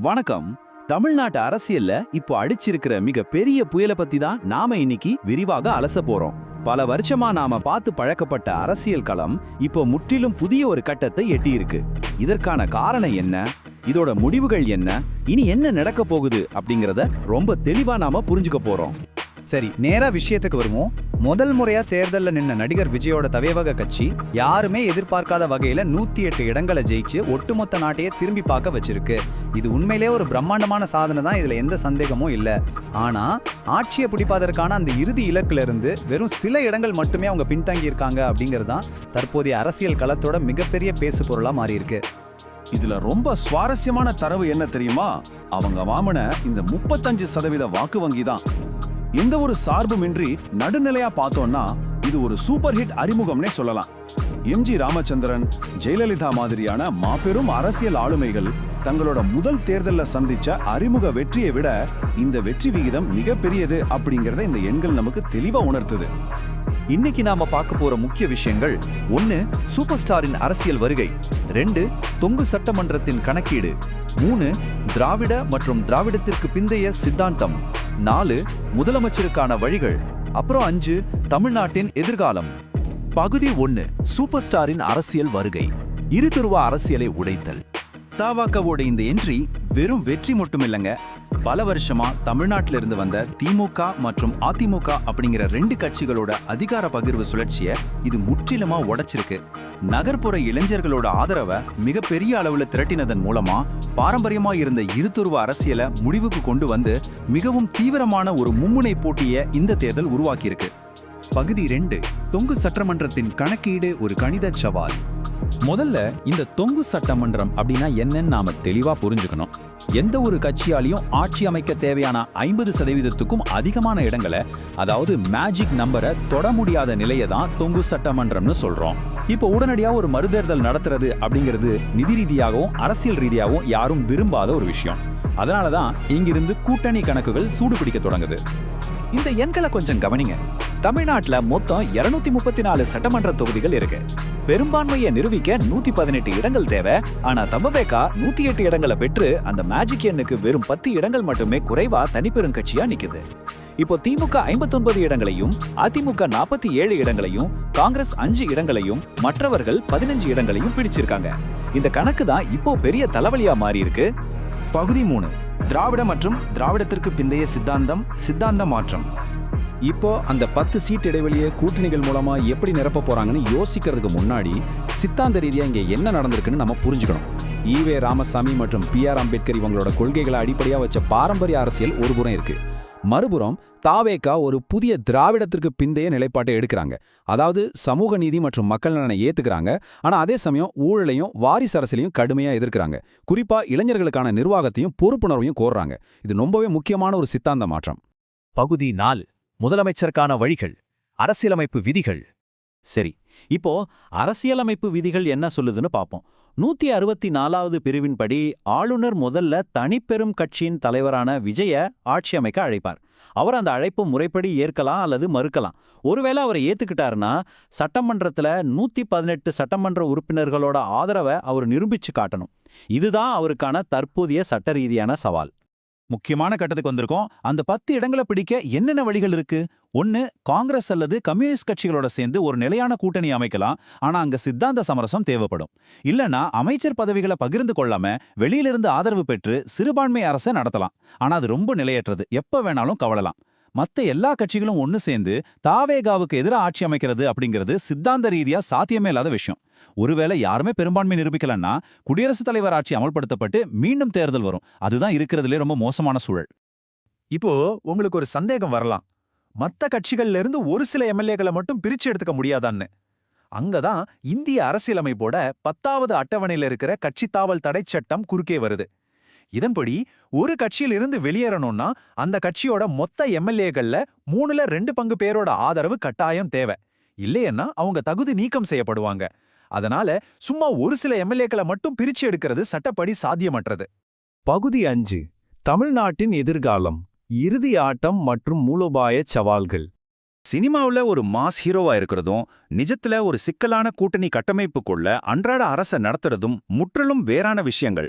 வணக்கம். தமிழ்நாட்டு அரசியல்ல இப்போ அடிச்சிருக்கிற மிக பெரிய புயலை பத்தி தான் நாம இன்னைக்கு விரிவாக அலச போறோம். பல வருஷமா நாம பார்த்து பழக்கப்பட்ட அரசியல் களம் இப்போ முற்றிலும் புதிய ஒரு கட்டத்தை எட்டியிருக்கு. இதற்கான காரணம் என்ன, இதோட முடிவுகள் என்ன, இனி என்ன நடக்க போகுது அப்படிங்கறத ரொம்ப தெளிவா நாம புரிஞ்சுக்க போறோம். சரி, நேரா விஷயத்துக்கு வருவோம். முதல் முறையா தேர்தலில் நின்ன நடிகர் விஜயோட தவேவக கட்சி யாருமே எதிர்பார்க்காத வகையில 108 இடங்களை ஜெயிச்சு ஒட்டுமொத்த நாட்டையே திரும்பி பார்க்க வச்சிருக்கு. இது உண்மையிலே ஒரு பிரம்மாண்டமான சாதனை தான், இதுல எந்த சந்தேகமும் இல்லை. ஆனா ஆட்சியை பிடிப்பதற்கான அந்த இறுதி இலக்குல இருந்து வெறும் சில இடங்கள் மட்டுமே அவங்க பின்தங்கி இருக்காங்க அப்படிங்கிறது தான் தற்போதைய அரசியல் களத்தோட மிகப்பெரிய பேசு பொருளா மாறி இருக்கு. இதுல ரொம்ப சுவாரஸ்யமான தரவு என்ன தெரியுமா? அவங்க வாங்கின இந்த 35% வாக்கு வங்கி தான். எந்த ஒரு சார்புமின்றி நடுநிலையா பார்த்தோம்னா இது ஒரு சூப்பர் ஹிட் அறிமுகம்னே சொல்லலாம். எம்ஜி ராமச்சந்திரன், ஜெயலலிதா மாதிரியான மாபெரும் அரசியல் ஆளுமைகள் தங்களோட முதல் தேர்தலில் சந்திச்ச அறிமுக வெற்றியை விட இந்த வெற்றி விகிதம் மிகப்பெரியது அப்படிங்கறத இந்த எண்கள் நமக்கு தெளிவா உணர்த்துது. இன்னைக்கு நாம பார்க்க போற முக்கிய விஷயங்கள்: 1. சூப்பர் ஸ்டாரின் அரசியல் வருகை. 2. தொங்கு சட்டமன்றத்தின் கணக்கீடு. 3. திராவிட மற்றும் திராவிடத்திற்கு பிந்தைய சித்தாந்தம். 4. முதலமைச்சருக்கான வழிகள். அப்புறம் 5. தமிழ்நாட்டின் எதிர்காலம். பகுதி 1. சூப்பர் ஸ்டாரின் அரசியல் வருகை, இருதுருவ அரசியலை உடைத்தல். தவாகவோட இந்த என்ட்ரி வெறும் வெற்றி மட்டும் இல்லைங்க. பல வருஷமா தமிழ்நாட்டில இருந்து வந்த திமுக மற்றும் அதிமுக அப்படிங்கிற 2 கட்சிகளோட அதிகார பகிர்வு சுழற்சியை இது முற்றிலுமா உடைச்சிருக்கு. நகர்ப்புற இளைஞர்களோட ஆதரவை மிகப்பெரிய அளவுல திரட்டினதன் மூலமா பாரம்பரியமா இருந்த இருதுருவ அரசியலை முடிவுக்கு கொண்டு வந்து மிகவும் தீவிரமான ஒரு மும்முனை போட்டியை இந்த தேர்தல் உருவாக்கியிருக்கு. பகுதி 2. தொங்கு சட்டமன்றத்தின் கணக்கீடு, ஒரு கணித சவால். முதல்ல இந்த தொங்கு சட்டமன்றம் அப்படின்னா என்னன்னு நாம தெளிவா புரிஞ்சுக்கணும். எந்த ஒரு கட்சியாலையும் ஆட்சி அமைக்க தேவையான 50%க்கும் அதிகமான இடங்களை, அதாவது மேஜிக் நம்பரை தொட முடியாத நிலையை தான் தொங்கு சட்டமன்றம்னு சொல்றோம். இப்போ உடனடியா ஒரு மறுதேர்தல் நடத்துறது அப்படிங்கிறது நிதி ரீதியாகவும் அரசியல் ரீதியாகவும் யாரும் விரும்பாத ஒரு விஷயம். அதனாலதான் இங்கிருந்து கூட்டணி கணக்குகள் சூடு பிடிக்க தொடங்குது. இந்த எண்களை கொஞ்சம் கவனிங்க. தமிழ்நாட்டுல மொத்தம் 234 சட்டமன்ற தொகுதிகள் இருக்கு. பெரும்பான்மையை நிரூபிக்க 118 இடங்கள் தேவை. ஆனா தபவேகா 108 இடங்களை பெற்று அந்த மேஜிக் எண்ணுக்கு வெறும் 10 இடங்கள் மட்டுமே குறைவா தனிப்பெரும் கட்சியா நிக்குது. இப்போ திமுக 59 இடங்களையும், அதிமுக 47 இடங்களையும், காங்கிரஸ் 5 இடங்களையும், மற்றவர்கள் 15 இடங்களையும் பிடிச்சிருக்காங்க. இந்த கணக்கு தான் இப்போ பெரிய தலைவலியா மாறி இருக்கு. பகுதி 3. திராவிட மற்றும் திராவிடத்திற்கு பிந்தைய சித்தாந்தம், சித்தாந்த மாற்றம். இப்போ அந்த 10 சீட் இடைவெளியை கூட்டணிகள் மூலமா எப்படி நிரப்ப போறாங்கன்னு யோசிக்கிறதுக்கு முன்னாடி சித்தாந்த ரீதியா இங்க என்ன நடந்திருக்குன்னு நம்ம புரிஞ்சுக்கணும். ஈவே ராமசாமி மற்றும் PR அம்பேத்கர் இவங்களோட கொள்கைகளை அடிப்படையா வச்ச பாரம்பரிய அரசியல் ஒரு புறம் இருக்கு. மறுபுறம் தாவேகா ஒரு புதிய திராவிடத்திற்கு பிந்தைய நிலைப்பாட்டை எடுக்கிறாங்க. அதாவது சமூக நீதி மற்றும் மக்கள் நலனை ஏத்துக்கிறாங்க. ஆனா அதே சமயம் ஊழலையும் வாரிசு அரசியலையும் கடுமையா எதிர்க்கிறாங்க. குறிப்பா இளைஞர்களுக்கான நிர்வாகத்தையும் பொறுப்புணர்வையும் கோர்றாங்க. இது ரொம்பவே முக்கியமான ஒரு சித்தாந்த மாற்றம். பகுதி 4. முதலமைச்சருக்கான வழிகள், அரசியலமைப்பு விதிகள். சரி, இப்போ அரசியலமைப்பு விதிகள் என்ன சொல்லுதுன்னு பார்ப்போம். 164வது பிரிவின்படி ஆளுநர் முதல்ல தனிப்பெரும் கட்சியின் தலைவரான விஜய ஆட்சி அமைக்க அழைப்பார். அவர் அந்த அழைப்பு முறைப்படி ஏற்கலாம் அல்லது மறுக்கலாம். ஒருவேளை அவரை ஏத்துக்கிட்டாருன்னா சட்டமன்றத்துல 118 சட்டமன்ற உறுப்பினர்களோட ஆதரவை அவர் நிரூபிச்சு காட்டணும். இதுதான் அவருக்கான தற்போதைய சட்ட ரீதியான சவால். முக்கியமான கட்டத்துக்கு வந்திருக்கோம். அந்த 10 இடங்களை பிடிக்க என்னென்ன வழிகள் இருக்கு? 1. காங்கிரஸ் அல்லது கம்யூனிஸ்ட் கட்சிகளோட சேர்ந்து ஒரு நிலையான கூட்டணி அமைக்கலாம். ஆனா அங்க சித்தாந்த சமரசம் தேவைப்படும். இல்லனா அமைச்சர் பதவிகளை பகிர்ந்து கொள்ளாம வெளியிலிருந்து ஆதரவு பெற்று சிறுபான்மை அரசை நடத்தலாம். ஆனா அது ரொம்ப நிலையற்றது, எப்ப வேணாலும் கவலலாம். மத்த எல்லா கட்சிகளும் ஒன்னு சேர்ந்து தாவேகாவுக்கு எதிராக ஆட்சி அமைக்கிறது அப்படிங்கிறது சித்தாந்த ரீதியா சாத்தியமே இல்லாத விஷயம். ஒருவேளை யாருமே பெரும்பான்மை நிரூபிக்கலன்னா குடியரசுத் தலைவர் ஆட்சி அமல்படுத்தப்பட்டு மீண்டும் தேர்தல் வரும். அதுதான் இருக்கிறதுலே ரொம்ப மோசமான சூழல். இப்போ உங்களுக்கு ஒரு சந்தேகம் வரலாம், மத்த கட்சிகள்ல இருந்து ஒரு சில எம்எல்ஏக்களை மட்டும் பிரிச்சு எடுத்துக்க முடியாதான்னு. அங்கதான் இந்திய அரசியலமைப்போட 10வது அட்டவணையில இருக்கிற கட்சி தாவல் தடை சட்டம் குறுக்கே வருது. இதன்படி ஒரு கட்சியில் இருந்து வெளியேறணும்னா அந்த கட்சியோட மொத்த எம்எல்ஏக்கள்ல 3ல் 2 பங்கு பேரோட ஆதரவு கட்டாயம் தேவை. இல்லையன்னா அவங்க தகுதி நீக்கம் செய்யப்படுவாங்க. அதனால சும்மா ஒரு சில எம்எல்ஏக்களை மட்டும் பிரிச்சு எடுக்கிறது சட்டப்படி சாத்தியமற்றது. பகுதி 5. தமிழ்நாட்டின் எதிர்காலம், இறுதி ஆட்டம் மற்றும் மூலோபாய சவால்கள். சினிமாவுல ஒரு மாஸ் ஹீரோவா இருக்கிறதும் நிஜத்துல ஒரு சிக்கலான கூட்டணி கட்டமைப்புக்குள்ள அன்றாட அரச நடத்துறதும் முற்றிலும் வேறான விஷயங்கள்.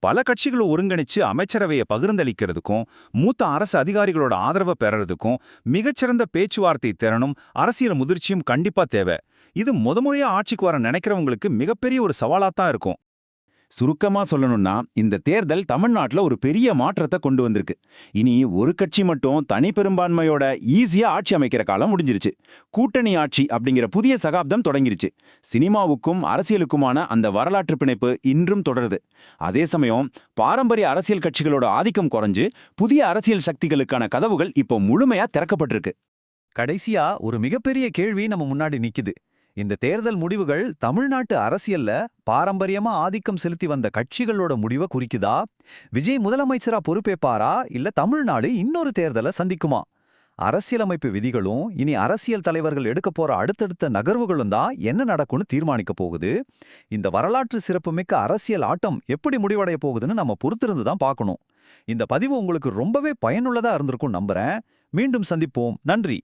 பல கட்சிகளை ஒருங்கிணைச்சு அமைச்சரவையை பகிர்ந்தளிக்கிறதுக்கும் மூத்த அரசு அதிகாரிகளோட ஆதரவை பெறறதுக்கும் மிகச்சிறந்த பேச்சுவார்த்தை திறனும் அரசியல் முதிர்ச்சியும் கண்டிப்பா தேவை. இது முறையா ஆட்சிக்கு வர நினைக்கிறவங்களுக்கு மிகப்பெரிய ஒரு சவாலாத்தான் இருக்கும். சுருக்கமா சொல்லணும்னா இந்த தேர்தல் தமிழ்நாட்டுல ஒரு பெரிய மாற்றத்தை கொண்டு வந்திருக்கு. இனி ஒரு கட்சி மட்டும் தனி பெரும்பான்மையோட ஈஸியா ஆட்சி அமைக்கிற காலம் முடிஞ்சிருச்சு. கூட்டணி ஆட்சி அப்படிங்கிற புதிய சகாப்தம் தொடங்கிருச்சு. சினிமாவுக்கும் அரசியலுக்குமான அந்த வரலாற்று பிணைப்பு இன்றும் தொடருது. அதே சமயம் பாரம்பரிய அரசியல் கட்சிகளோட ஆதிக்கம் குறைஞ்சு புதிய அரசியல் சக்திகளுக்கான கதவுகள் இப்போ முழுமையா திறக்கப்பட்டிருக்கு. கடைசியா ஒரு மிகப்பெரிய கேள்வி நம்ம முன்னாடி நிக்குது. இந்த தேர்தல் முடிவுகள் தமிழ்நாட்டு அரசியல்ல பாரம்பரியமா ஆதிக்கம் செலுத்தி வந்த கட்சிகளோட முடிவை குறிக்குதா? விஜய் முதலமைச்சரா பொறுப்பேற்பாரா இல்ல தமிழ்நாடு இன்னொரு தேர்தலை சந்திக்குமா? அரசியலமைப்பு விதிகளும் இனி அரசியல் தலைவர்கள் எடுக்க போற அடுத்தடுத்த நகர்வுகளும் தான் என்ன நடக்கும்னு தீர்மானிக்க போகுது. இந்த வரலாற்று சிறப்புமிக்க அரசியல் ஆட்டம் எப்படி முடிவடைய போகுதுன்னு நம்ம பொறுத்திருந்து தான் பார்க்கணும். இந்த பதிவு உங்களுக்கு ரொம்பவே பயனுள்ளதா இருந்திருக்கும் நம்புறேன். மீண்டும் சந்திப்போம். நன்றி.